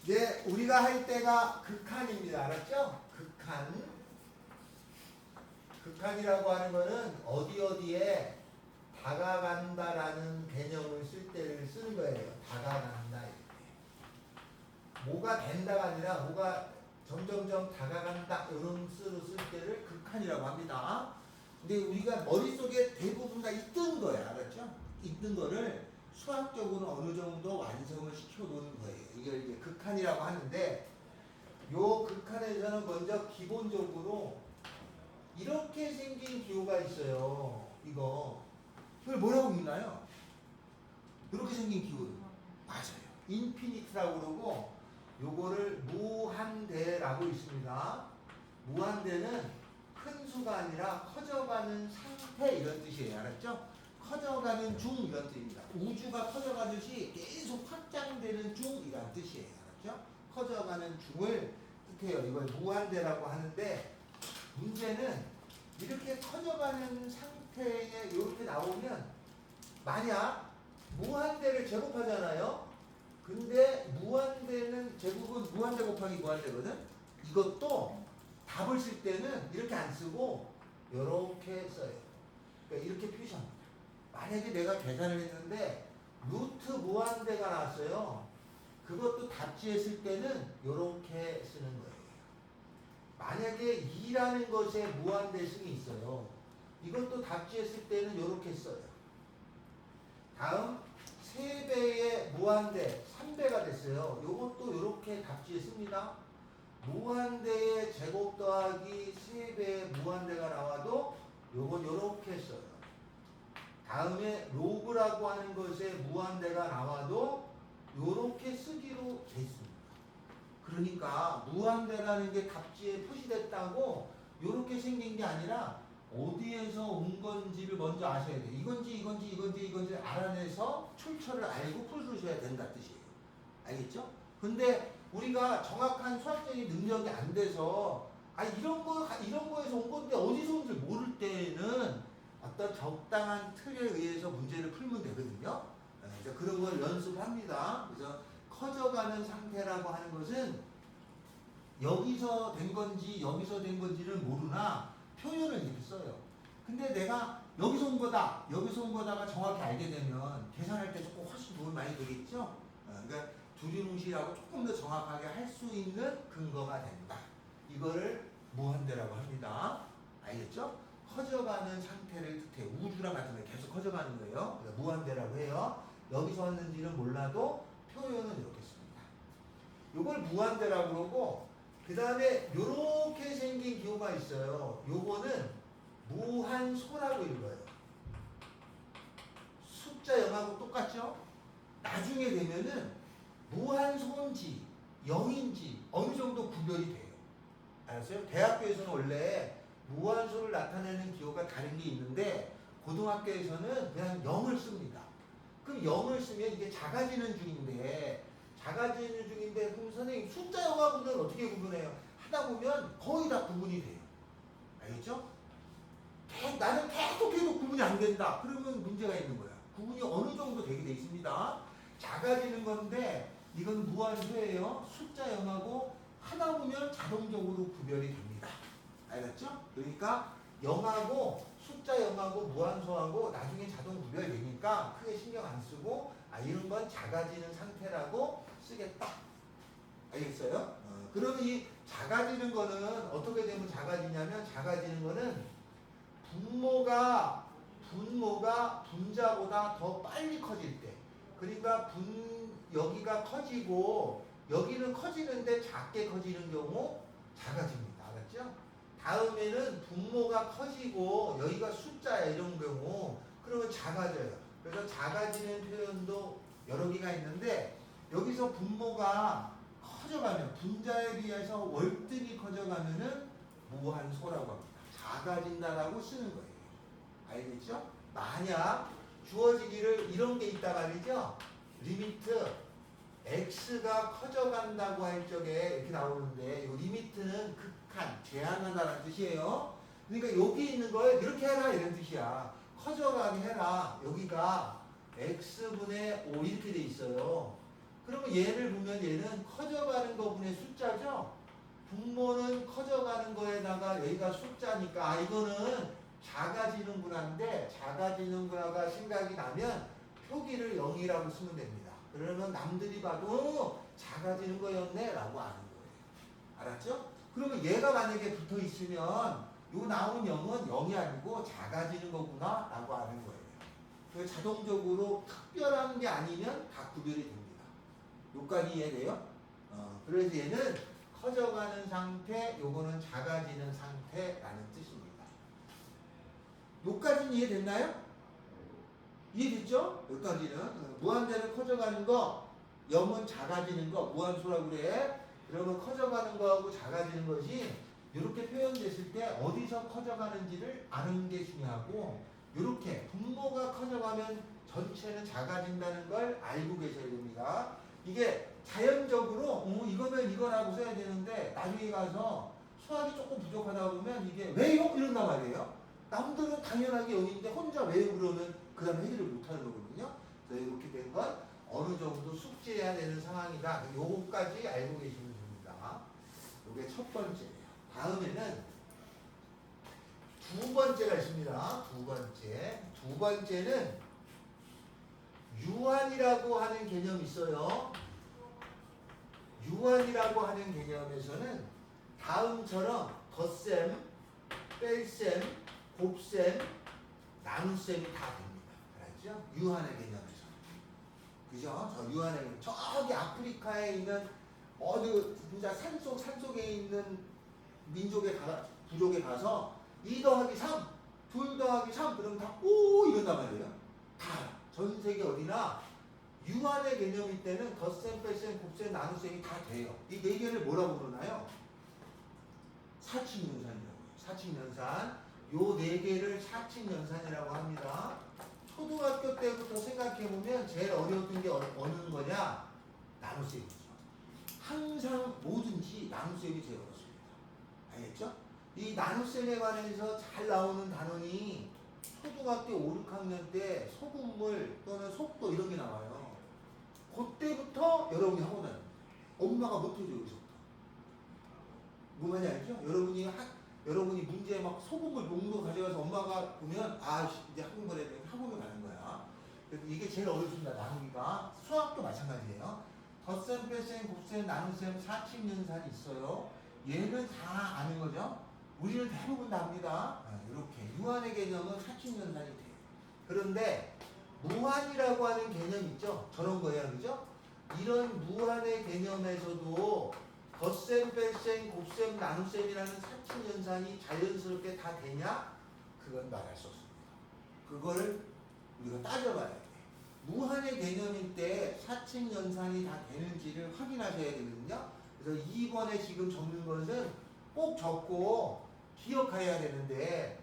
이제 우리가 할 때가 극한입니다. 알았죠? 극한. 극한이라고 하는 거는 어디 어디에 다가간다라는 개념을 쓸 때를 쓰는 거예요. 다가간다. 뭐가 된다가 아니라 뭐가 점점점 다가간다 이런 쓰로 쓸 때를 극한이라고 합니다. 근데 우리가 머릿속에 대부분 다 있던 거야. 알았죠? 있던 거를 수학적으로 어느 정도 완성을 시켜 놓는 거예요. 이게 극한이라고 하는데 요 극한에서는 먼저 기본적으로 이렇게 생긴 기호가 있어요. 이거. 이걸 뭐라고 읽나요? 이렇게 생긴 기호는 맞아요. 인피니트라고 그러고 요거를 무한대라고 있습니다. 무한대는 큰 수가 아니라 커져가는 상태 이런 뜻이에요. 알았죠? 커져가는 중 이런 뜻입니다. 우주가 커져가듯이 계속 확장되는 중 이런 뜻이에요. 알았죠? 커져가는 중을 뜻해요. 이걸 무한대라고 하는데 문제는 이렇게 커져가는 상태에 이렇게 나오면 만약 무한대를 제곱하잖아요. 근데 무한대는 제곱은 무한대 곱하기 무한대거든. 이것도 답을 쓸 때는 이렇게 안 쓰고 이렇게 써요. 그러니까 이렇게 표시합니다. 만약에 내가 계산을 했는데 루트 무한대가 나왔어요. 그것도 답지에 쓸 때는 이렇게 쓰는 거예요. 만약에 2라는 것에 무한대승이 있어요. 이것도 답지에 쓸 때는 이렇게 써요. 다음 3배의 무한대 3배가 됐어요. 이것도 이렇게 답지에 씁니다. 무한대의 제곱 더하기 3배의 무한대가 나와도 요건 이렇게 써요. 다음에 로그라고 하는 것에 무한대가 나와도 이렇게 쓰기로 돼 있습니다. 그러니까 무한대라는 게 답지에 표시됐다고 이렇게 생긴 게 아니라 어디에서 온 건지를 먼저 아셔야 돼요. 이건지 알아내서 출처를 알고 풀으셔야 된다 뜻이에요. 알겠죠? 근데 우리가 정확한 수학적인 능력이 안 돼서 이런 거에서 온 건데 어디서 온지 모를 때는 어떤 적당한 틀에 의해서 문제를 풀면 되거든요. 그래서 그런 걸 연습합니다. 그래서 커져가는 상태라고 하는 것은 여기서 된 건지 여기서 된 건지를 모르나 표현을 이렇게 써요. 근데 내가 여기서 온 거다가 정확히 알게 되면 계산할 때 조금 훨씬 도움이 많이 되겠죠? 그러니까 두리뭉실하고 조금 더 정확하게 할 수 있는 근거가 된다. 이거를 무한대라고 합니다. 알겠죠? 커져가는 상태를 뜻해요. 우주랑 같은 거 계속 커져가는 거예요. 그러니까 무한대라고 해요. 여기서 왔는지는 몰라도 표현은 이렇게 씁니다. 이걸 무한대라고 그러고 그 다음에 이렇게 생긴 기호가 있어요. 요거는 무한소라고 읽어요. 숫자 0하고 똑같죠? 나중에 되면은 무한소인지 0인지 어느 정도 구별이 돼요. 알았어요? 대학교에서는 원래 무한소를 나타내는 기호가 다른 게 있는데 고등학교에서는 그냥 0을 씁니다. 그럼 0을 쓰면 이게 작아지는 중인데 그럼 선생님 숫자 0하고는 어떻게 구분해요? 하다 보면 거의 다 구분이 돼요. 알겠죠? 나는 계속 구분이 안 된다. 그러면 문제가 있는 거야. 구분이 어느 정도 되게 돼 있습니다. 작아지는 건데 이건 무한소예요. 숫자 0하고 하다 보면 자동적으로 구별이 됩니다. 알겠죠? 그러니까 0하고 숫자 0하고 무한소하고 나중에 자동 구별되니까 크게 신경 안 쓰고 이런 건 작아지는 상태라고 쓰겠다. 알겠어요? 그러면 이 작아지는 거는 어떻게 되면 작아지냐면 작아지는 거는 분모가 분자보다 더 빨리 커질 때 그러니까 여기가 커지고 여기는 커지는데 작게 커지는 경우 작아집니다. 알았죠? 다음에는 분모가 커지고 여기가 숫자야 이런 경우 그러면 작아져요. 그래서 작아지는 표현도 여러 개가 있는데 여기서 분모가 커져가면 분자에 비해서 월등히 커져가면은 무한소라고 합니다. 작아진다라고 쓰는 거예요. 알겠죠? 만약 주어지기를 이런 게 있다 말이죠. 리미트 x가 커져간다고 할 적에 이렇게 나오는데 이 리미트는 극한, 제한한다는 뜻이에요. 그러니까 여기 있는 걸 이렇게 해라 이런 뜻이야. 커져가게 해라. 여기가 x분의 5 이렇게 돼 있어요. 그러면 그러면 얘를 보면 얘는 커져가는 거분의 숫자죠. 분모는 커져가는 거에다가 여기가 숫자니까 이거는 작아지는 분화인데 작아지는 분화가 생각이 나면 표기를 0이라고 쓰면 됩니다. 그러면 남들이 봐도 작아지는 거였네 라고 아는 거예요. 알았죠? 그러면 얘가 만약에 붙어 있으면 요 나온 0은 0이 아니고 작아지는 거구나 라고 아는 거예요. 그래서 자동적으로 특별한 게 아니면 다 구별이 됩니다. 여기까지 이해돼요? 그래서 얘는 커져가는 상태, 요거는 작아지는 상태라는 뜻입니다. 여기까지는 이해됐나요? 이해됐죠? 여기까지는. 무한대는 커져가는 거, 0은 작아지는 거, 무한수라고 그래. 그러면 커져가는 거하고 작아지는 것이 이렇게 표현됐을 때 어디서 커져가는지를 아는 게 중요하고, 이렇게 분모가 커져가면 전체는 작아진다는 걸 알고 계셔야 됩니다. 이게 자연적으로 이거면 이거라고 써야 되는데 나중에 가서 수학이 조금 부족하다 보면 이게 왜요? 이런단 말이에요. 남들은 당연하게 여기인데 혼자 왜요? 그러면 그 다음에 해결을 못하는 거거든요. 그래서 이렇게 된 건 어느 정도 숙지해야 되는 상황이다. 요거까지 알고 계시면 됩니다. 요게 첫 번째예요. 다음에는 두 번째가 있습니다. 두 번째는 유한이라고 하는 개념이 있어요. 유한이라고 하는 개념에서는 다음처럼 덧셈, 뺄셈, 곱셈, 나눗셈이 다 됩니다. 알았죠? 유한의 개념에서. 그죠? 저 유한의 개념. 저기 아프리카에 있는 어느 진짜 산속에 있는 부족에 가서 2 더하기 3, 2 더하기 3 그러면 다 오 이런단 말이에요. 다 전 세계 어디나 유한의 개념일 때는 덧셈, 뺄셈, 곱셈, 나눗셈이 다 돼요. 이 네 개를 뭐라고 부르나요? 사칙연산이라고 해요. 사칙연산. 요 네 개를 사칙연산이라고 합니다. 초등학교 때부터 생각해보면 제일 어려웠던 게 어느 거냐? 나눗셈이죠. 항상 뭐든지 나눗셈이 제일 어렵습니다. 알겠죠? 이 나눗셈에 관해서 잘 나오는 단원이 초등학교 5, 6학년 때 소금물 또는 속도 이런 게 나와요. 그때부터 여러분이 하고 다닙니다. 엄마가 못해줘 여기서부터. 뭐 말인지 알죠? 여러분이 문제에 막 소금물 농도 가져가서 엄마가 보면 이제 학원 보내야 되니까 학원을 가는 거야. 그래서 이게 제일 어렵습니다. 나누기가. 수학도 마찬가지예요. 덧셈, 뺄셈, 곱셈, 나눗셈, 사칙연산이 있어요. 얘는 다 아는 거죠. 우리는 대부분 다 압니다. 이렇게 유한의 개념은 사칙연산이 돼요. 그런데 무한이라고 하는 개념 있죠? 저런 거예요, 그죠? 이런 무한의 개념에서도 덧셈, 뺄셈, 곱셈, 나눗셈이라는 사칙연산이 자연스럽게 다 되냐? 그건 말할 수 없습니다. 그걸 우리가 따져봐야 돼요. 무한의 개념일 때 사칙연산이 다 되는지를 확인하셔야 되거든요. 그래서 2번에 지금 적는 것은 꼭 적고 기억해야 되는데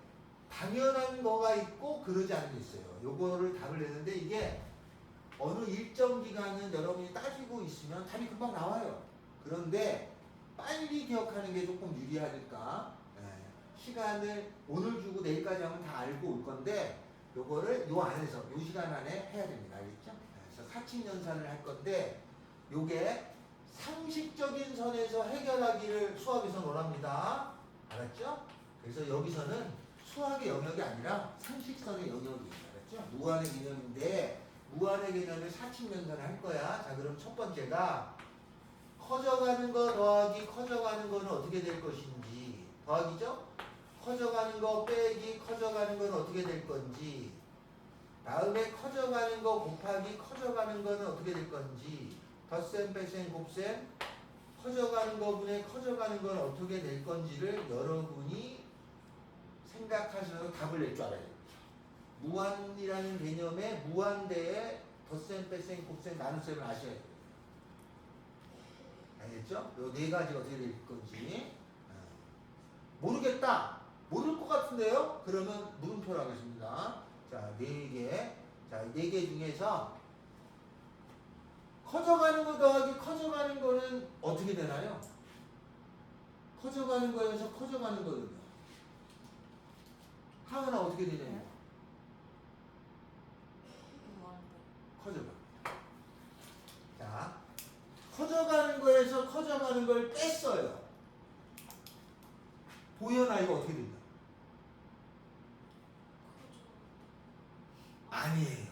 당연한 거가 있고 그러지 않은 게 있어요. 요거를 답을 내는데 이게 어느 일정 기간은 여러분이 따지고 있으면 답이 금방 나와요. 그런데 빨리 기억하는 게 조금 유리하니까 시간을 오늘 주고 내일까지 하면 다 알고 올 건데 요거를 요 안에서 요 시간 안에 해야 됩니다. 알겠죠? 그래서 사칙연산을 할 건데 요게 상식적인 선에서 해결하기를 수학에서 원합니다. 알았죠? 그래서 여기서는 수학의 영역이 아니라 상식선의 영역이 있어요. 알았죠? 무한의 개념인데 무한의 개념을 사칙연산을 할 거야. 자, 그럼 첫 번째가 커져가는 거 더하기 커져가는 거는 어떻게 될 것인지. 더하기죠? 커져가는 거 빼기 커져가는 건 어떻게 될 건지. 다음에 커져가는 거 곱하기 커져가는 거는 어떻게 될 건지. 덧셈, 뺄셈, 곱셈 커져가는 거분에 커져가는 건 어떻게 될 건지를 여러분이 생각하셔서 답을 낼 줄 알아야 됩니다. 무한이라는 개념에 무한대에 덧셈, 뺄셈, 곱셈, 나눗셈을 아셔야 돼요. 알겠죠? 요 네 가지가 어떻게 될 건지. 모르겠다. 모를 것 같은데요? 그러면 물음표로 하겠습니다. 자, 네 개. 자, 네 개 중에서 커져가는 거 더하기 커져가는 거는 어떻게 되나요? 커져가는 거에서 커져가는 거는요. 하은아 어떻게 되냐면 커져가. 자, 커져가는 거에서 커져가는 걸 뺐어요. 보여나 이거 어떻게 된다? 아니에요.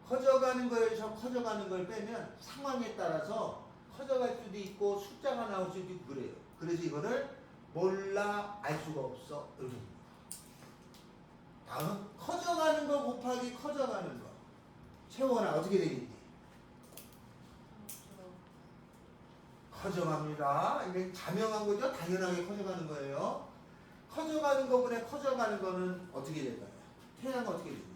커져가는 거에서 커져가는 걸 빼면 상황에 따라서 커져갈 수도 있고 숫자가 나올 수도 있고 그래요. 그래서 이거를 몰라 알 수가 없어. 이렇게. 다음 커져가는 거 곱하기 커져가는 거. 채원아 어떻게 되겠니? 커져갑니다. 이게 자명한 거죠? 당연하게 커져가는 거예요. 커져가는 거분에 커져가는 거는 어떻게 될까요? 태양은 어떻게 됩니까?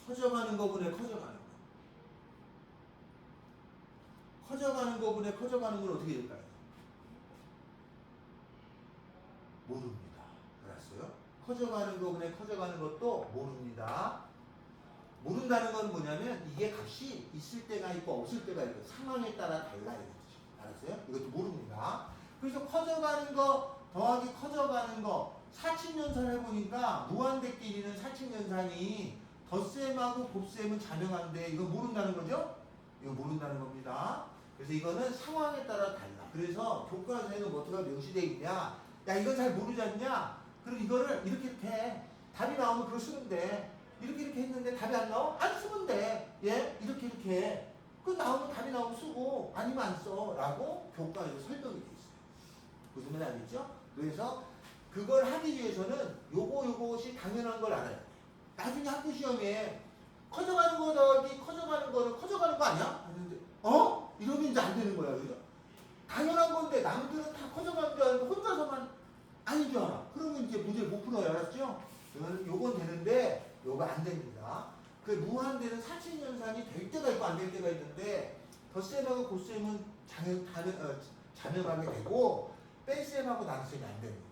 커져가는 거분에 커져가는 거. 커져가는 거분에 커져가는 건 어떻게 될까요? 모릅니다. 알았어요? 커져가는 거분에 커져가는 것도 모릅니다. 모른다는 건 뭐냐면 이게 값이 있을 때가 있고 없을 때가 있고 상황에 따라 달라요. 알았어요? 이것도 모릅니다. 그래서 커져가는 거 더하기 커져가는 거 사칙연산 해보니까 무한대끼리는 사칙연산이 덧셈하고 곱셈은 자명한데 이거 모른다는 거죠? 이거 모른다는 겁니다. 그래서 이거는 상황에 따라 달라. 그래서 교과서에는 어떻게 명시되어 있냐? 야 이거 잘 모르지 않냐? 그럼 이거를 이렇게 해. 답이 나오면 그걸 쓰면 돼. 이렇게 했는데 답이 안 나와? 안 쓰면 돼. 예? 이렇게 해. 그 나오면 답이 나오면 쓰고 아니면 안 써. 라고 교과에서 설명이 돼 있어요. 무슨 말인지 알겠죠? 그래서 그걸 하기 위해서는 요것이 당연한 걸 알아야 돼. 나중에 학교 시험에 커져가는 거 더하기 커져가는 거는 커져가는 거 아니야? 했는데 이러면 이제 안 되는 거야. 그죠? 당연한 건데 남들은 다 커져가는 줄 알고 혼자서만 아닌 줄 알아. 그러면 이제 문제를 못 풀어요. 알았죠? 요건 되는데 요거 안 됩니다. 그 무한대는 사칙연산이 될 때가 있고 안 될 때가 있는데 덧셈하고 곱셈은 자명하게 되고 뺄셈하고 나눗셈이 안 됩니다.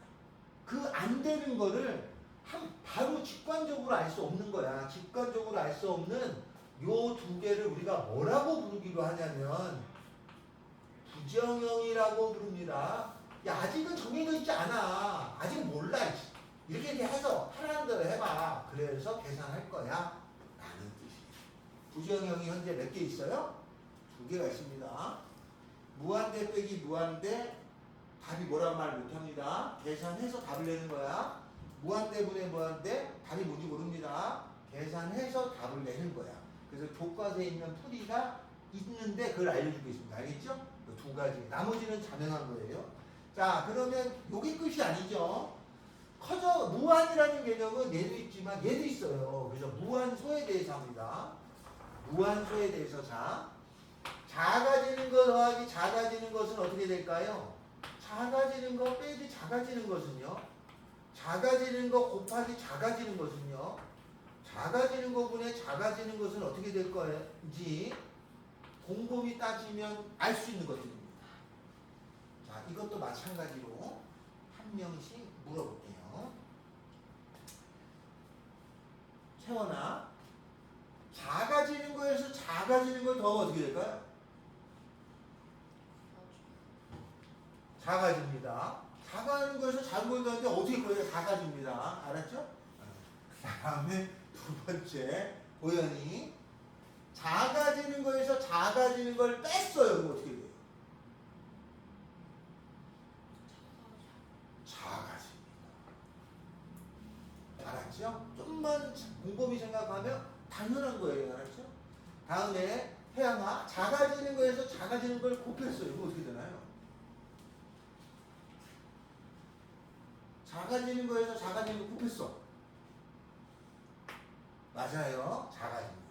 그 안 되는 거를 바로 직관적으로 알 수 없는 거야. 직관적으로 알 수 없는 요 두 개를 우리가 뭐라고 부르기로 하냐면 부정형이라고 부릅니다. 야 아직은 정해져 있지 않아. 아직 몰라. 이렇게 해서 하라는 대로 해봐. 그래서 계산할 거야. 라는 뜻이에요. 부정형이 현재 몇 개 있어요? 2개가 있습니다. 무한대 빼기 무한대 답이 뭐라고 말 못합니다. 계산해서 답을 내는 거야. 무한대분의 무한대 답이 뭔지 모릅니다. 계산해서 답을 내는 거야. 그래서 교과서에 있는 풀이가 있는데 그걸 알려주고 있습니다. 알겠죠? 두 가지. 나머지는 자명한 거예요. 자 그러면 요게 끝이 아니죠. 무한이라는 개념은 얘도 있지만 얘도 있어요. 그래서 무한소에 대해서 합니다. 무한소에 대해서 작아지는 것 더하기 작아지는 것은 어떻게 될까요? 작아지는 거 빼기 작아지는 것은요. 작아지는 거 곱하기 작아지는 것은요. 작아지는 거분에 작아지는 것은 어떻게 될 건지 곰곰이 따지면 알 수 있는 것들입니다. 자, 이것도 마찬가지로 한 명씩 물어볼게요. 채원아, 작아지는 거에서 작아지는 걸 더하면 어떻게 될까요? 작아집니다. 작아지는 거에서 작은 걸 더하는데 어떻게 거기가 작아집니다. 알았죠? 그 다음에 두 번째, 보현이 작아지는 거에서 작아지는 걸 뺐어요. 그럼 어떻게 돼요? 작아집니다. 알았죠? 좀만 곰곰이 생각하면 당연한 거예요. 알았죠? 다음에 태양아, 작아지는 거에서 작아지는 걸 곱했어요. 그럼 어떻게 되나요? 작아지는 거에서 작아지는 걸 곱했어. 맞아요. 작아집니다.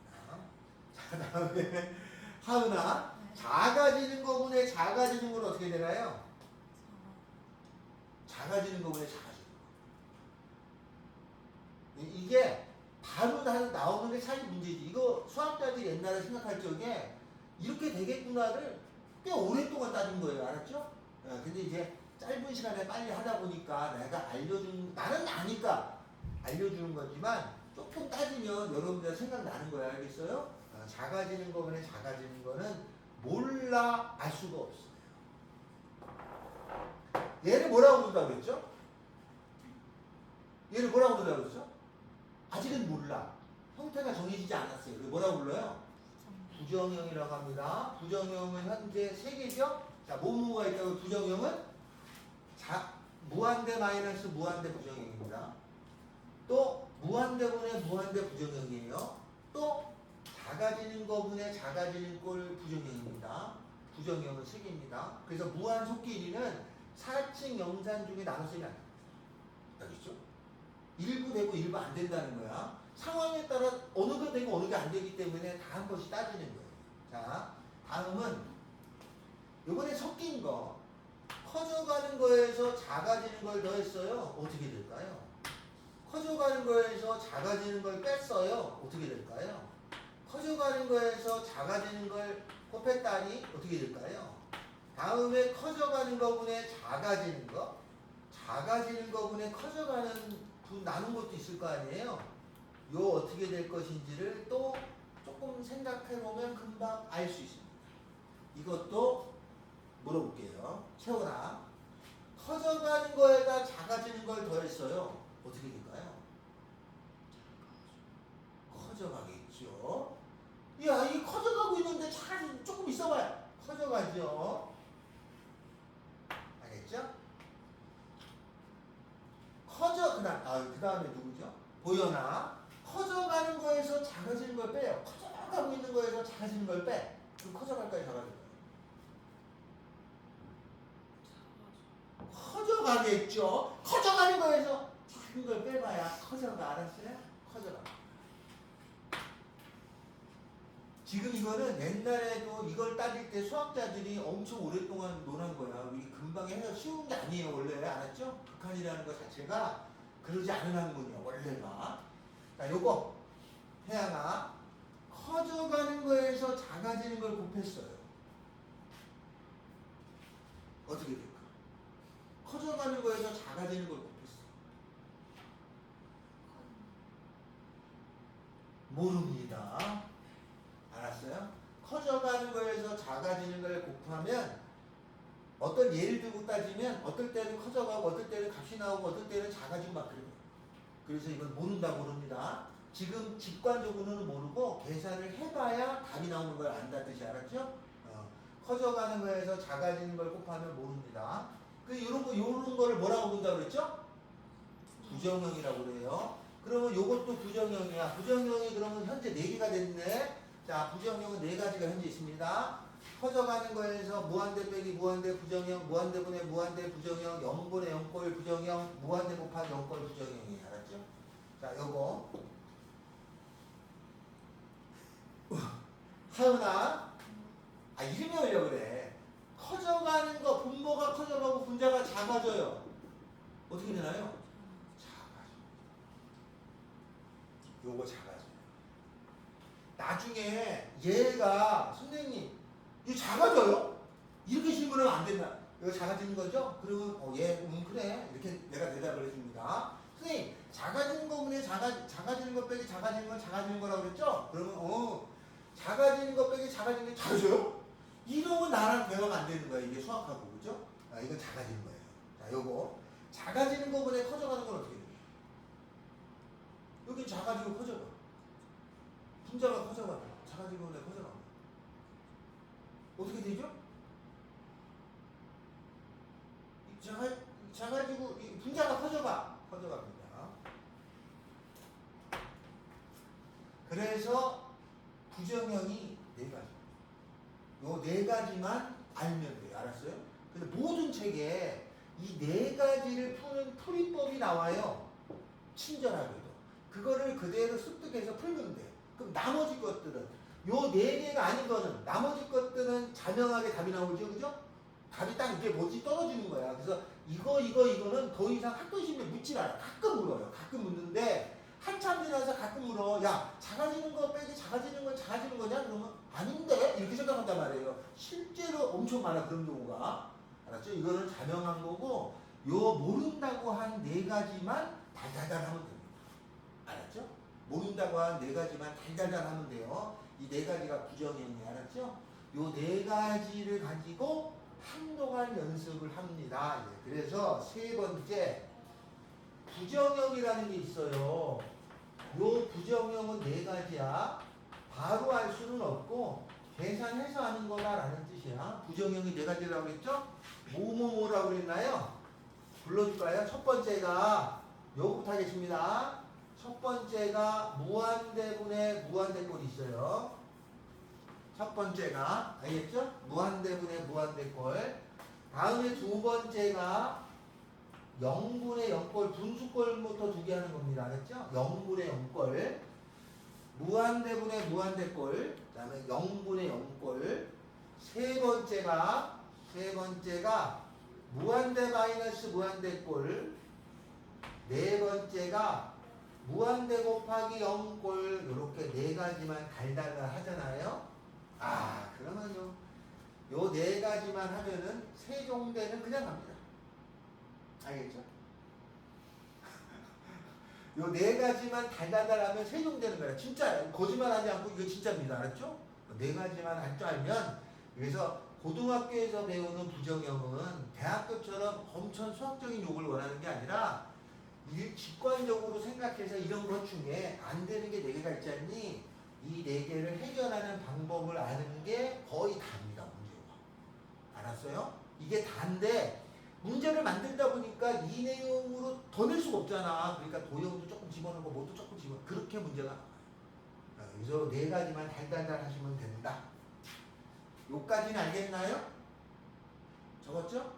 자, 다음에 하은아, 작아지는 거분에 작아지는 건 어떻게 되나요? 작아지는 거분에 작아지는 거. 이게 바로 나오는 게 사실 문제지. 이거 수학자들이 옛날에 생각할 적에 이렇게 되겠구나를 꽤 오랫동안 따진 거예요. 알았죠? 근데 이제 짧은 시간에 빨리 하다 보니까 나는 아니까 알려주는 거지만 조금 따지면 여러분들 생각나는 거야. 알겠어요? 작아지는 거분에 작아지는 거는 몰라 알 수가 없어요. 얘를 뭐라고 부른다고 그랬죠? 얘를 뭐라고 부른다고 그랬죠? 아직은 몰라. 형태가 정해지지 않았어요. 뭐라고 불러요? 부정형. 부정형이라고 합니다. 부정형은 현재 3개죠? 자, 뭐뭐가 있다고 부정형은? 무한대 마이너스 무한대 부정형입니다. 또 무한대분의 무한대 부정형이에요. 또 작아지는 거분의 작아지는 꼴 부정형입니다. 부정형은 3개입니다. 그래서 무한 속길이는 4층 영산 중에 나눠 쓰면 안 됩니다. 알겠죠? 일부 되고 일부 안 된다는 거야. 상황에 따라 어느 게 되고 어느 게 안 되기 때문에 다 한 번씩 따지는 거예요. 자, 다음은 이번에 섞인 거 커져가는 거에서 작아지는 걸 더했어요. 어떻게 될까요? 커져가는 거에서 작아지는 걸 뺐어요. 어떻게 될까요? 커져가는 거에서 작아지는 걸 곱했다니 어떻게 될까요? 다음에 커져가는 거분에 작아지는 거, 작아지는 거분에 커져가는 분 나눈 것도 있을 거 아니에요? 요 어떻게 될 것인지를 또 조금 생각해 보면 금방 알 수 있습니다. 이것도 물어볼게요. 채원아, 커져가는 거에다 작아지는 걸 더했어요. 어떻게 될까요? 커져가겠죠. 야, 이 커져가고 있는데 작아지는 조금 있어봐요. 커져가죠. 알겠죠? 그 다음에 누구죠? 보연아. 커져가는 거에서 작아지는 걸 빼요. 커져가고 있는 거에서 작아지는 걸 빼. 그럼 커져갈까요? 작아질까요? 커져가겠죠. 커져가는 거에서 작은 걸 빼봐야 커져가. 알았어요? 커져가. 지금 이거는 옛날에도 이걸 따질 때 수학자들이 엄청 오랫동안 논한 거야. 이게 금방 해서 쉬운 게 아니에요. 원래 알았죠? 극한이라는 것 자체가 그러지 않은 학문이야. 원래가. 자, 요거 해양아. 커져가는 거에서 작아지는 걸 곱했어요. 어떻게 될까? 커져가는 거에서 작아지는 걸 곱했어. 모릅니다. 알았어요? 커져가는 거에서 작아지는 걸 곱하면 어떤 예를 들고 따지면 어떨 때는 커져가고 어떨 때는 값이 나오고 어떨 때는 작아지고 막 그래요. 그래서 이건 모른다고 그럽니다. 지금 직관적으로는 모르고 계산을 해봐야 답이 나오는 걸 안다는 뜻이 알았죠? 커져가는 거에서 작아지는 걸 곱하면 모릅니다. 요런 거를 뭐라고 본다고 그랬죠? 부정형이라고 그래요. 그러면 요것도 부정형이야. 부정형이 그러면 현재 4개가 됐네. 자, 부정형은 4가지가 현재 있습니다. 커져가는 거에서 무한대 빼기 무한대 부정형, 무한대분의 무한대 부정형, 0분의 0꼴 부정형, 무한대 곱하기 0꼴 부정형이 알았죠? 자, 요거 하은아, 이름이 오려고 그래. 커져가는 거, 분모가 커져가고 분자가 작아져요. 어떻게 되나요? 작아져. 요거 작아져요. 나중에 얘가 선생님 이거 작아져요? 이렇게 질문하면 안 된다. 이거 작아지는 거죠? 그러면 그래 이렇게 내가 대답을 해줍니다. 선생님 작아지는 거분에 작아지는 거 빼기 작아지는 건 작아지는 거라고 그랬죠? 그러면 작아지는 거 빼기 작아지는 게 작아져요? 이러면 나랑 대화가 안 되는 거야. 이게 수학하고 그죠? 이건 작아지는 거예요. 자, 요거 작아지는 거분에 커져가는 건 어떻게 돼요? 여기 작아지고 커져가. 분자가 커져가. 작아지고 커져가. 어떻게 되죠? 작아지고 분자가 커져갑니다. 그래서 부정형이 4가지. 요 4가지만 알면 돼요. 알았어요? 근데 모든 책에 이 4가지를 푸는 풀이법이 나와요. 친절하게도. 그거를 그대로 습득해서 풀면 돼. 그럼 나머지 것들은 요 4개가 아닌 거는 나머지 것들은 자명하게 답이 나오죠. 그죠? 답이 딱 이게 뭐지 떨어지는 거야. 그래서 이거는 더 이상 학교 시험에 묻지 않아. 가끔 물어요. 가끔 묻는데 한참 지나서 가끔 물어. 야, 작아지는 거 빼기 작아지는 건 작아지는 거냐? 그러면 아닌데? 이렇게 생각한단 말이에요. 실제로 엄청 많아 그런 경우가. 알았죠? 이거는 자명한 거고 요 모른다고 한 4가지만 달달달 하면 됩니다. 알았죠? 모른다고 한 4가지만 달달달 하면 돼요. 이 4가지가 부정형이 알았죠? 요 4가지를 가지고 한동안 연습을 합니다. 그래서 3번째 부정형이라는 게 있어요. 요 부정형은 4가지야. 바로 알 수는 없고 계산해서 하는 거다라는 뜻이야. 부정형이 네 가지라고 그랬죠? 뭐뭐뭐라고 그랬나요? 불러줄까요? 첫 번째가 요거부터 하겠습니다. 첫 번째가 무한대분의 무한대꼴이 있어요. 첫 번째가 알겠죠? 무한대분의 무한대꼴. 다음에 두 번째가 0분의 0꼴 분수꼴부터 두 개 하는 겁니다. 알겠죠? 0분의 0꼴 무한대분의 무한대꼴 그 다음에 0분의 0꼴 세 번째가 무한대 마이너스 무한대꼴 네 번째가 무한대 곱하기 0꼴 이렇게 네 가지만 달달달 하잖아요. 아 그러면요 요 네 가지만 하면은 세종대는 그냥 갑니다. 알겠죠? 요 네 가지만 달달달 하면 세종되는 거야. 진짜 거짓말하지 않고 이거 진짜입니다. 알았죠? 네 가지만 할 줄 알면 그래서 고등학교에서 배우는 부정형은 대학교처럼 엄청 수학적인 욕을 원하는 게 아니라 직관적으로 생각해서 이런 것 중에 안 되는 게 네 개가 있지 않니? 이 네 개를 해결하는 방법을 아는 게 거의 답니다. 문제가. 알았어요? 이게 다인데 문제를 만들다 보니까 이 내용으로 더 낼 수가 없잖아. 그러니까 도형도 조금 집어넣고 뭐도 조금 집어넣고 그렇게 문제가 나와요. 그래서 네 가지만 달달달 하시면 된다. 요까지는 알겠나요? 적었죠?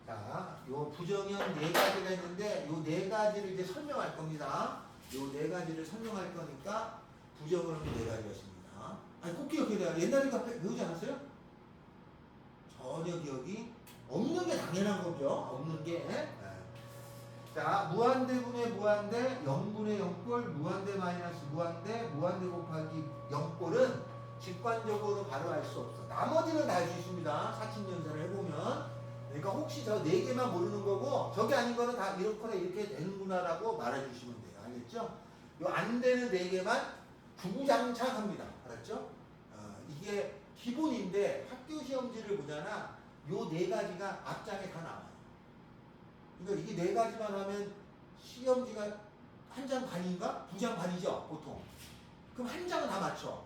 자, 요 부정형 네 가지가 있는데 요 네 가지를 이제 설명할 겁니다. 요 네 가지를 설명할 거니까 부정형 네 가지가 있습니다. 아니 꼭 기억해야 돼요. 옛날에 배우지 않았어요? 전혀 기억이 없는 게 당연한 거죠. 없는 게. 네. 자, 무한대분의 무한대, 0분의 0꼴, 무한대 마이너스 무한대, 무한대 곱하기 0꼴은 직관적으로 바로 알 수 없어. 나머지는 다 알 수 있습니다. 사칙연산을 해보면. 그러니까 혹시 저 네 개만 모르는 거고 저게 아닌 거는 다 이렇거나 이렇게 되는구나라고 말해주시면 돼요. 알겠죠? 요 안 되는 네 개만 중장착합니다. 알았죠? 이게 기본인데 학교 시험지를 보잖아. 요 네 가지가 앞장에 다 나와요. 그러니까 이게 네 가지만 하면 시험지가 한 장 반인가? 두 장 반이죠, 보통. 그럼 한 장은 다 맞춰.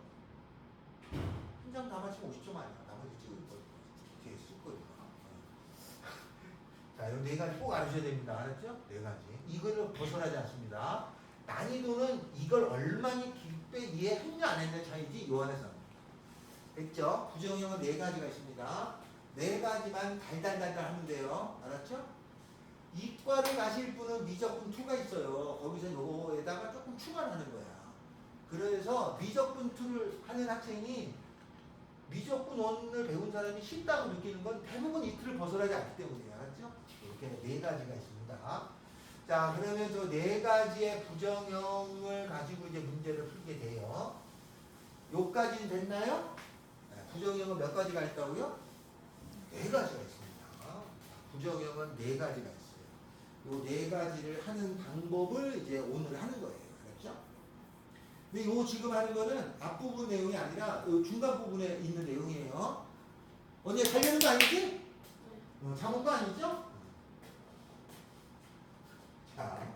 한 장 다 맞추면 50점 아니야. 나머지 찍을 거. 뒤에 쓸 거니까. 자, 요 네 가지 꼭 알으셔야 됩니다. 알았죠? 네 가지. 이거를 벗어나지 않습니다. 난이도는 이걸 얼마나 깊게 이해했냐 안 했냐 차이지 요 안에서. 됐죠? 부정형은 네 가지가 있습니다. 네 가지만 달달달달 하면 돼요. 알았죠? 이과를 가실 분은 미적분 2가 있어요. 거기서 요거에다가 조금 추가를 하는 거야. 그래서 미적분 2를 하는 학생이 미적분 1을 배운 사람이 쉽다고 느끼는 건 대부분 이틀을 벗어나지 않기 때문이에요. 알았죠? 이렇게 네 가지가 있습니다. 자, 그러면 저 네 가지의 부정형을 가지고 이제 문제를 풀게 돼요. 요까지는 됐나요? 네, 부정형은 몇 가지가 있다고요? 네 가지가 있습니다. 부정형은 네 가지가 있어요. 요 네 가지를 하는 방법을 이제 오늘 하는 거예요. 알았죠? 근데 요 지금 하는 거는 앞부분 내용이 아니라 요 중간 부분에 있는 내용이에요. 언니 살려는 거 아니지? 사본 거 아니죠? 자,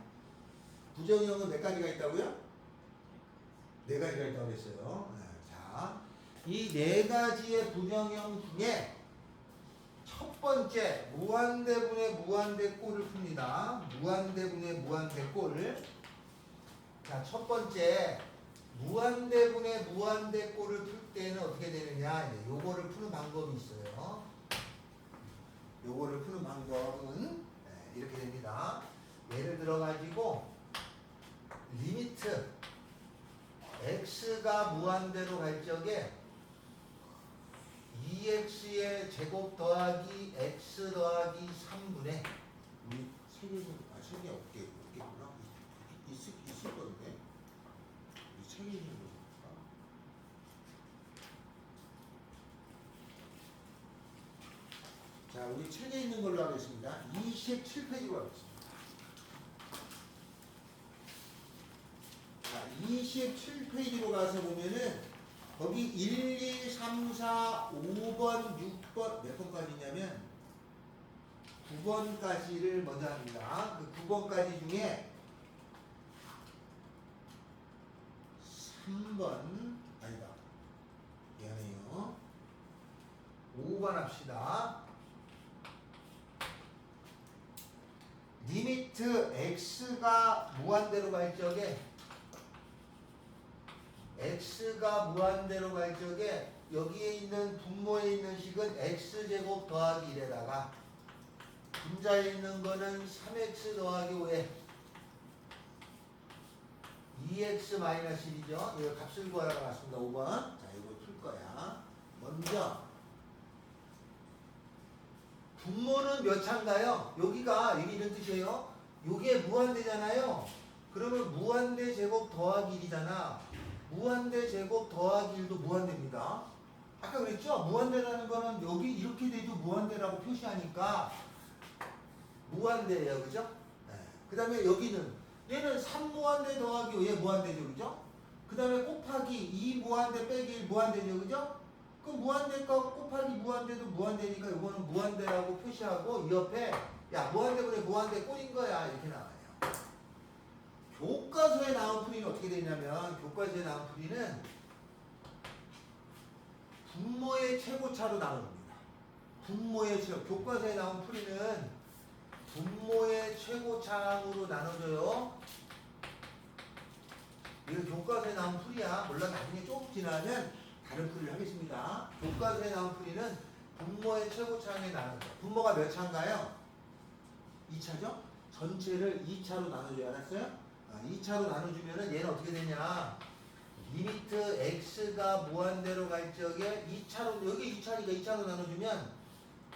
부정형은 몇 가지가 있다고요? 네 가지가 있다고 그랬어요. 네, 자, 이 네 가지의 부정형 중에 첫 번째 무한대분의 무한대꼴을 풉니다. 무한대분의 무한대꼴을. 자, 첫 번째 무한대분의 무한대꼴을 풀 때는 어떻게 되느냐? 이제 요거를 푸는 방법이 있어요. 요거를 푸는 방법은 이렇게 됩니다. 예를 들어 가지고 리미트 x가 무한대로 갈 적에 2x의 제곱 더하기 x 더하기 3분의 우리 세개 없겠구나. 있을 건데 이 책에 있는 거니까. 자, 우리 책에 있는 걸로 하겠습니다. 27페이지로 하겠습니다. 자, 27페이지로 가서 보면은 거기 1, 2, 3, 4, 5번, 6번 몇 번까지냐면 9번까지를 먼저 합니다. 그 9번까지 중에 3번 아니다. 합시다. 리미트 x가 무한대로 갈 적에 여기에 있는 분모에 있는 식은 x제곱 더하기 1에다가 분자에 있는 거는 3x 더하기 5에 2x 마이너스 1이죠. 이거 값을 구하라고 나왔습니다. 5번. 자, 이거 풀 거야. 먼저 분모는 몇 차인가요? 여기가 여기 이런 뜻이에요. 요게 무한대잖아요. 그러면 무한대 제곱 더하기 1이잖아. 무한대 제곱 더하기 1도 무한대입니다. 아까 그랬죠? 무한대라는 거는 여기 이렇게 돼도 무한대라고 표시하니까 무한대예요. 그죠? 네. 그 다음에 여기는 얘는 3무한대 더하기 5, 얘 무한대죠. 그죠? 그 다음에 곱하기 2 무한대 빼기 1 무한대죠. 그죠? 그럼 무한대과 곱하기 무한대도 무한대니까 이거는 무한대라고 표시하고 이 옆에 야 무한대분의 무한대 꼴인 거야 이렇게 나와요. 교과서에 나온 풀이는 어떻게 되냐면 교과서에 나온 풀이는 분모의 최고차로 나눕니다. 분모의 최고 교과서에 나온 풀이는 분모의 최고차로 나눠져요. 이거 교과서에 나온 풀이야. 물론 나중에 조금 지나면 다른 풀이를 하겠습니다. 교과서에 나온 풀이는 분모의 최고차에 나눠져. 분모가 몇 차인가요? 2차죠? 전체를 2차로 나눠줘야 알았어요? 2차로 나눠주면은 얘는 어떻게 되냐? 리미트 x가 무한대로 갈 적에 2차로 여기 2차니까 2차로 나눠주면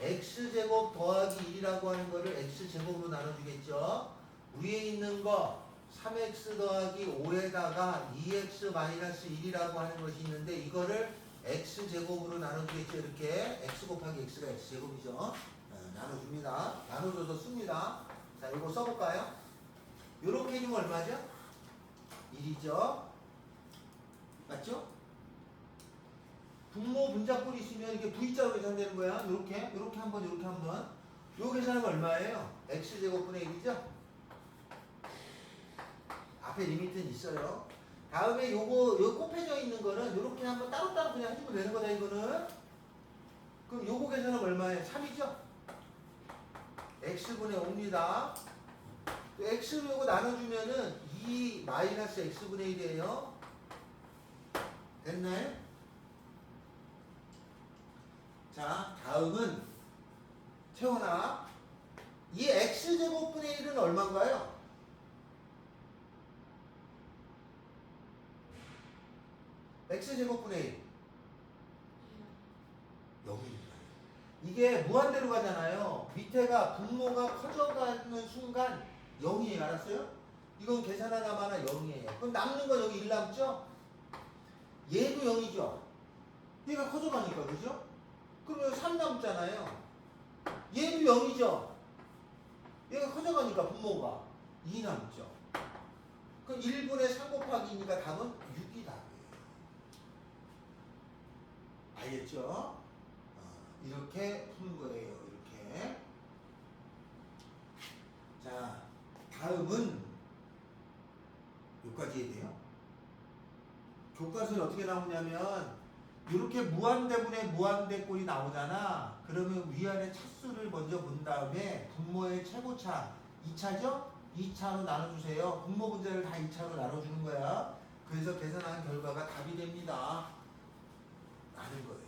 x제곱 더하기 1이라고 하는 거를 x제곱으로 나눠주겠죠? 위에 있는 거 3x 더하기 5에다가 2x 마이너스 1이라고 하는 것이 있는데 이거를 x제곱으로 나눠주겠죠? 이렇게 x 곱하기 x가 x제곱이죠? 나눠줍니다. 나눠줘서 씁니다. 자, 이거 써볼까요? 요렇게 해주면 얼마죠? 1이죠? 맞죠? 분모 분자꼴이 있으면 이게 V자로 계산되는 거야. 요렇게 한번 요 계산하면 얼마예요? x제곱분의 1이죠? 앞에 리미트는 있어요. 다음에 요 곱해져 있는 거는 요렇게 한번 따로따로 그냥 해주면 되는 거다 이거는. 그럼 요거 계산하면 얼마예요? 3이죠? x분의 5입니다. x로 요거 나눠주면은 2 마이너스 x분의 1이에요. 됐나요? 자, 다음은 태어나 이 x제곱분의 1은 얼마인가요? x제곱분의 1 0입니다. 이게 무한대로 가잖아요. 밑에가 분모가 커져가는 순간 0이에요. 알았어요? 이건 계산하나마나 0이에요. 그럼 남는 건 여기 1 남죠? 얘도 0이죠? 얘가 커져가니까 그죠? 그러면 3 남잖아요. 얘도 0이죠? 얘가 커져가니까 분모가 2 남죠? 그럼 1분의 3 곱하기 2니까 답은 6이 답이에요. 알겠죠? 이렇게 푸는 거예요. 이렇게. 자, 다음은 여기까지 해야 돼요. 교과서에 어떻게 나오냐면 이렇게 무한대분의 무한대꼴이 나오잖아. 그러면 위아래 차수를 먼저 본 다음에 분모의 최고차 2차죠? 2차로 나눠주세요. 분모 분자를 다 2차로 나눠주는 거야. 그래서 계산한 결과가 답이 됩니다. 라는 거예요.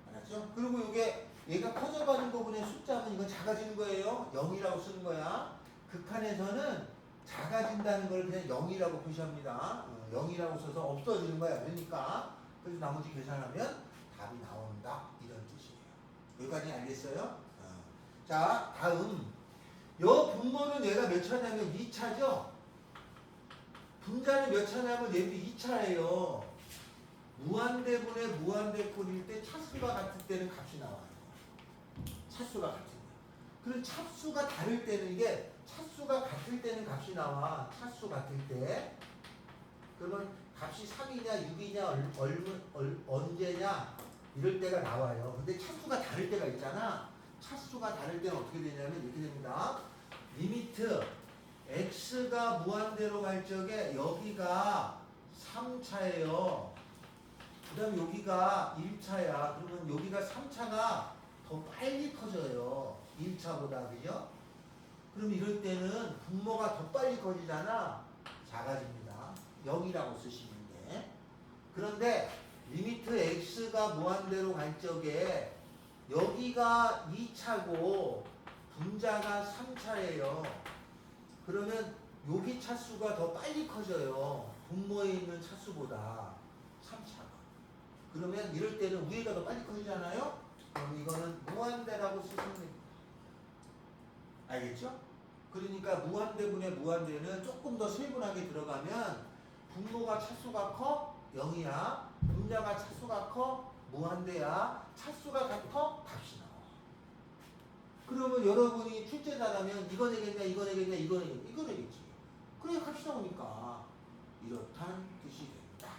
알았죠? 그리고 이게 얘가 커져가는 부분의 숫자는 이건 작아지는 거예요. 0이라고 쓰는 거야. 극한에서는 작아진다는 걸 그냥 0이라고 표시합니다. 0이라고 써서 없어지는 거야. 그러니까 그래서 나머지 계산하면 답이 나온다. 이런 뜻이에요. 여기까지 알겠어요? 자, 다음 요 분모는 얘가 몇 차냐면 2차죠? 분자는 몇 차냐면 얘도 2차예요. 무한대분의 무한대꼴일 때 차수가 같을 때는 값이 나와요. 차수가 같을 때. 그럼 차수가 다를 때는 이게 차수가 같을 때는 값이 나와. 차수 같을 때. 그러면 값이 3이냐 6이냐 언제냐 이럴 때가 나와요. 근데 차수가 다를 때가 있잖아. 차수가 다를 때는 어떻게 되냐면 이렇게 됩니다. 리미트 x가 무한대로 갈 적에 여기가 3차예요. 그 다음에 여기가 1차야. 그러면 여기가 3차가 더 빨리 커져요. 1차보다. 그죠? 그럼 이럴 때는 분모가 더 빨리 커지잖아. 작아집니다. 0이라고 쓰시면 돼. 그런데 리미트 x가 무한대로 갈 적에 여기가 2차고 분자가 3차예요. 그러면 여기 차수가 더 빨리 커져요. 분모에 있는 차수보다 3차가. 그러면 이럴 때는 위에가 더 빨리 커지잖아요. 그럼 이거는 무한대라고 쓰시면 됩니다. 알겠죠? 그러니까 무한대분의 무한대는 조금 더 세분하게 들어가면 분모가 차수가 커? 0이야. 분자가 차수가 커? 무한대야. 차수가 같아? 값이 나와. 그러면 여러분이 출제 잘하면 이거 내겠냐, 이거 내겠냐, 이거 내겠냐, 이거 내겠지. 그래 값이 나오니까 이렇다는 뜻이 됩니다.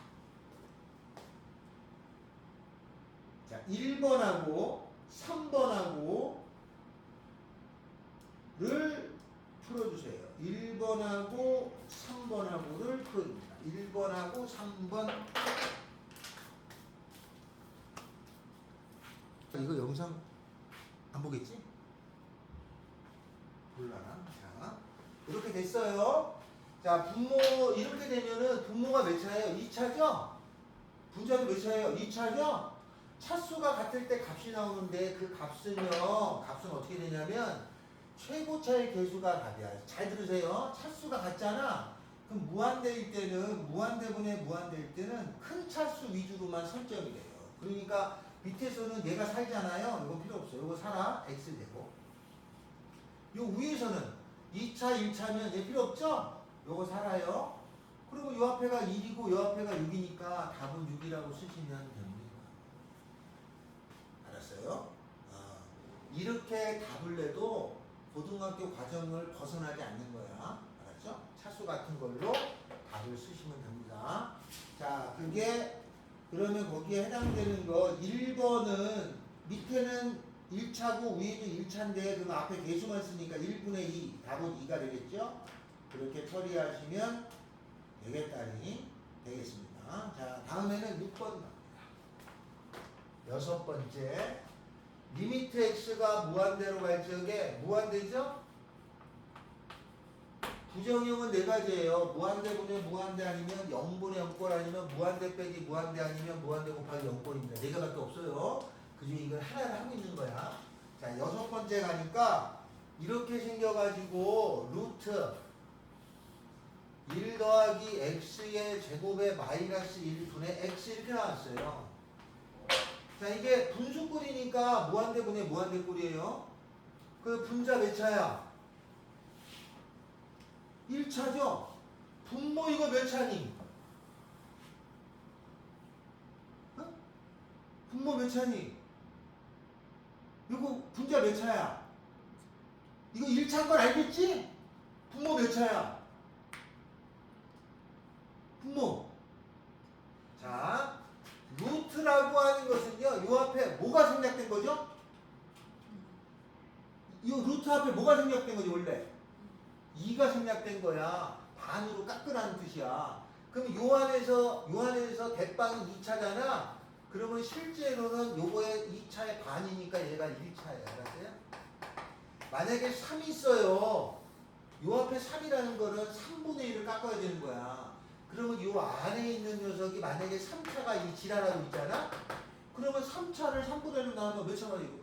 자, 1번하고 3번하고 를 풀어주세요. 1번하고 3번하고를 풀어줍니다. 1번하고 3번. 이거 영상 안 보겠지? 몰라나? 자, 이렇게 됐어요. 자, 분모 이렇게 되면은 분모가 몇 차예요? 2차죠? 분자도 몇 차예요? 2차죠? 차수가 같을 때 값이 나오는데 그 값은 어떻게 되냐면 최고차의 개수가 답이야. 잘 들으세요. 차수가 같잖아. 그럼 무한대일 때는 무한대분의 무한대일 때는 큰 차수 위주로만 설정이 돼요. 그러니까 밑에서는 얘가 살잖아요. 이건 필요 없어요. 이거 살아. x 되고. 요 위에서는 2차, 1차면 얘 필요 없죠? 요거 살아요. 그리고 요 앞에가 1이고 요 앞에가 6이니까 답은 6이라고 쓰시면 됩니다. 알았어요? 이렇게 답을 내도 고등학교 과정을 벗어나지 않는 거야. 알았죠? 차수 같은 걸로 답을 쓰시면 됩니다. 자, 그게 그러면 거기에 해당되는 거 1번은 밑에는 1차고 위에도 1차인데 그럼 앞에 개수만 쓰니까 1분의 2 답은 2가 되겠죠? 그렇게 처리하시면 되겠다니 되겠습니다. 자, 다음에는 6번 갑니다. 6번째 리미트 x가 무한대로 갈 적에 무한대죠? 부정형은 4가지예요. 무한대분의 무한대 아니면 0분의 0꼴 아니면 무한대 빼기 무한대 아니면 무한대 곱하기 0꼴입니다. 4개밖에 없어요. 그중에 이걸 하나를 하고 있는 거야. 자, 6번째 가니까 이렇게 생겨가지고 루트 1 더하기 x의 제곱에 마이너스 1분의 x 이렇게 나왔어요. 자, 이게 분수꼴이니까 무한대분의 무한대꼴이에요. 그 분자 몇 차야? 1차죠? 분모 이거 몇 차니? 어? 분모 몇 차니? 이거 분자 몇 차야? 이거 1차인 걸 알겠지? 분모 몇 차야? 분모. 자, 루트라고 하는 것은요, 요 앞에 뭐가 생략된 거죠? 이 루트 앞에 뭐가 생략된 거지, 원래? 2가 생략된 거야. 반으로 깎으라는 뜻이야. 그럼 요 안에서 대빵이 2차잖아? 그러면 실제로는 요거의 2차의 반이니까 얘가 1차예요. 알았어요? 만약에 3이 있어요. 요 앞에 3이라는 거는 3분의 1을 깎아야 되는 거야. 그러면 요 안에 있는 녀석이 만약에 3차가 이 지랄하고 있잖아? 그러면 3차를 3분의 1로 나누면 몇 차가 되고?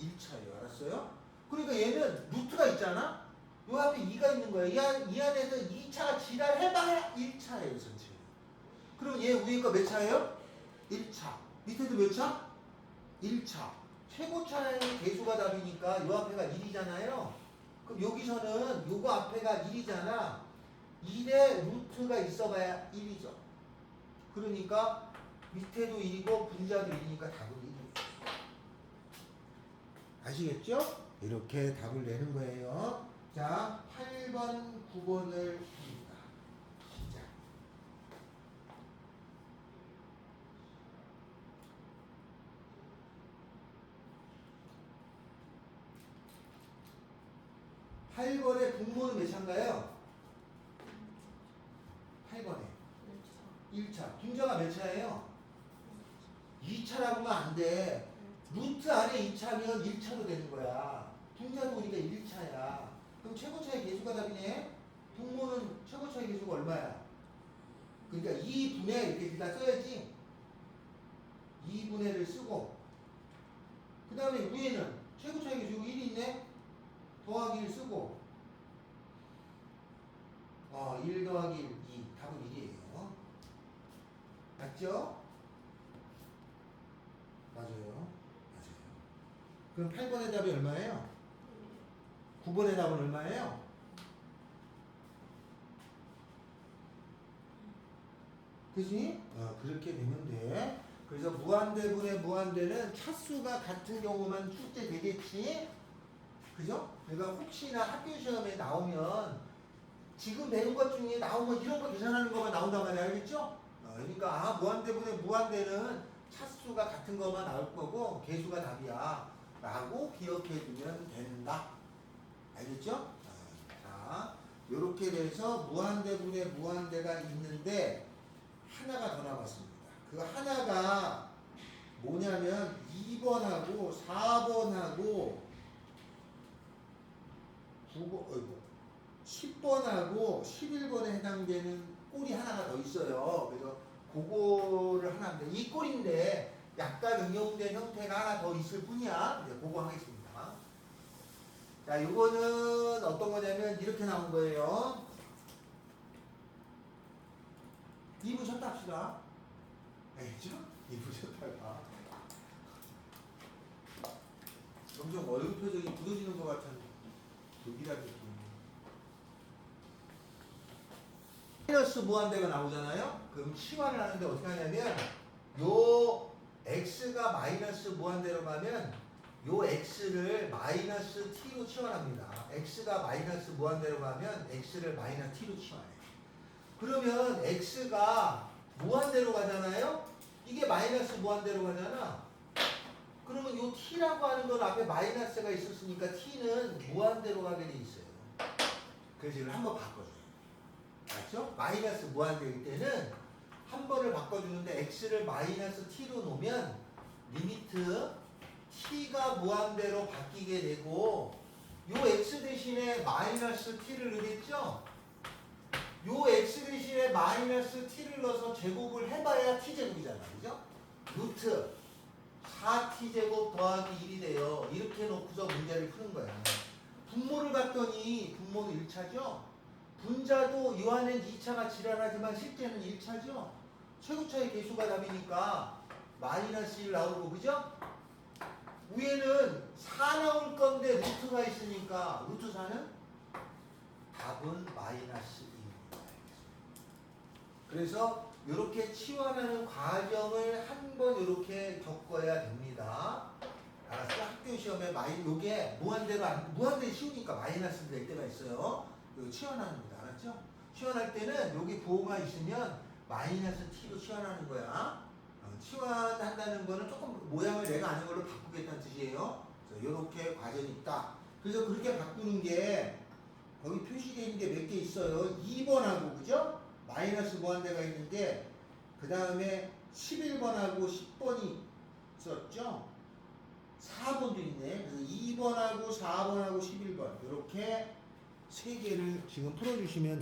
1차예요. 알았어요? 그러니까 얘는 루트가 있잖아? 요 앞에 2가 있는 거야. 이 안에서 2차가 지랄해봐야 1차예요. 전체. 그럼 얘 위에 거 몇 차예요? 1차. 밑에도 몇 차? 1차. 최고차의 개수가 답이니까 요 앞에가 1이잖아요. 그럼 여기서는 요거 앞에가 1이잖아. 1에 루트가 있어봐야 1이죠. 그러니까 밑에도 1이고 분자도 1이니까 답은 1이죠. 아시겠죠? 이렇게 답을 내는 거예요. 자, 8번, 9번을 봅니다. 시작. 팔 번의 분모는 몇 차인가요? 8번에 1차. 분자가 몇 차예요? 2차라고 하면 안 돼. 루트 안에 2차면 1차로 되는 거야. 분자도 우리가 1차야. 그럼 최고차의 계수가 답이네. 분모는 최고차의 계수가 얼마야? 그러니까 2분의 이렇게 일단 써야지. 2분의를 쓰고 그 다음에 위에는 최고차의 계수가 1이 있네. 더하기 1 쓰고 1 더하기 1, 2 답은 1이에요. 맞죠? 맞아요. 그럼 8번의 답이 얼마예요? 9번의 답은 얼마예요? 그지? 그렇게 되면 돼. 그래서 무한대분의 무한대는 차수가 같은 경우만 출제되겠지? 그죠? 그러니까 혹시나 학교 시험에 나오면 지금 배운 것 중에 나오면 이런 거 계산하는 것만 나온단 말이야. 알겠죠? 그러니까 무한대분의 무한대는 차수가 같은 것만 나올 거고 개수가 답이야. 라고 기억해 두면 된다. 알겠죠? 자, 요렇게 돼서 무한대분의 무한대가 있는데 하나가 더 남았습니다. 그 하나가 뭐냐면 2번하고 4번하고 9번, 10번하고 11번에 해당되는 꼴이 하나가 더 있어요. 그래서 그거를 하나 합니다. 이 꼴인데 약간 응용된 형태가 하나 더 있을 뿐이야. 이제 그거 하겠습니다. 자, 이거는 어떤 거냐면 이렇게 나온 거예요. 2분 쉬었다 합시다. 알겠죠? 2분 쉬었다가 점점 얼굴 표정이 굳어지는 것 같은 독이라는 느낌. 마이너스 무한대가 나오잖아요. 그럼 치환을 하는데 어떻게 하냐면 요 x가 마이너스 무한대로 가면 요 x를 마이너스 t로 치환합니다. x가 마이너스 무한대로 가면 x를 마이너스 t로 치환해. 그러면 x가 무한대로 가잖아요. 이게 마이너스 무한대로 가잖아. 그러면 요 t라고 하는 건 앞에 마이너스가 있었으니까 t는 무한대로 가게 돼 있어요. 그래서 이걸 한번 바꿔줘요. 맞죠? 마이너스 무한대일 때는 한 번을 바꿔주는데 x를 마이너스 t로 놓으면 리미트 t가 무한대로 바뀌게 되고 요 x 대신에 마이너스 t를 넣겠죠? 요 x 대신에 마이너스 t를 넣어서 제곱을 해봐야 t제곱이잖아. 그죠? 루트 4t제곱 더하기 1이 돼요. 이렇게 놓고서 문제를 푸는 거야. 분모를 봤더니 분모는 1차죠? 분자도 요한은 2차가 지랄하지만 실제는 1차죠? 최고차의 개수가 답이니까 마이너스 1 나오고, 그죠? 위에는 4 나올 건데 루트가 있으니까 루트 4는 답은 마이너스 2입니다. 그래서 이렇게 치환하는 과정을 한번 이렇게 겪어야 됩니다. 알았어? 학교 시험에 요게 무한대 쉬우니까 마이너스 될 때가 있어요. 이거 치환하는 겁니다. 알았죠? 치환할 때는 여기 부호가 있으면 마이너스 t로 치환하는 거야. 치환한다는 거는 조금 모양을 내가 아는 걸로 바꾸겠다는 뜻이에요. 이렇게 과정이 있다. 그래서 그렇게 바꾸는 게 거기 표시되어 있는 게 몇 개 있어요. 2번하고, 그죠? 마이너스 무한대가 있는데 그 다음에 11번하고 10번이 있었죠? 4번도 있네. 그래서 2번하고 4번하고 11번 이렇게 세 개를 지금 풀어주시면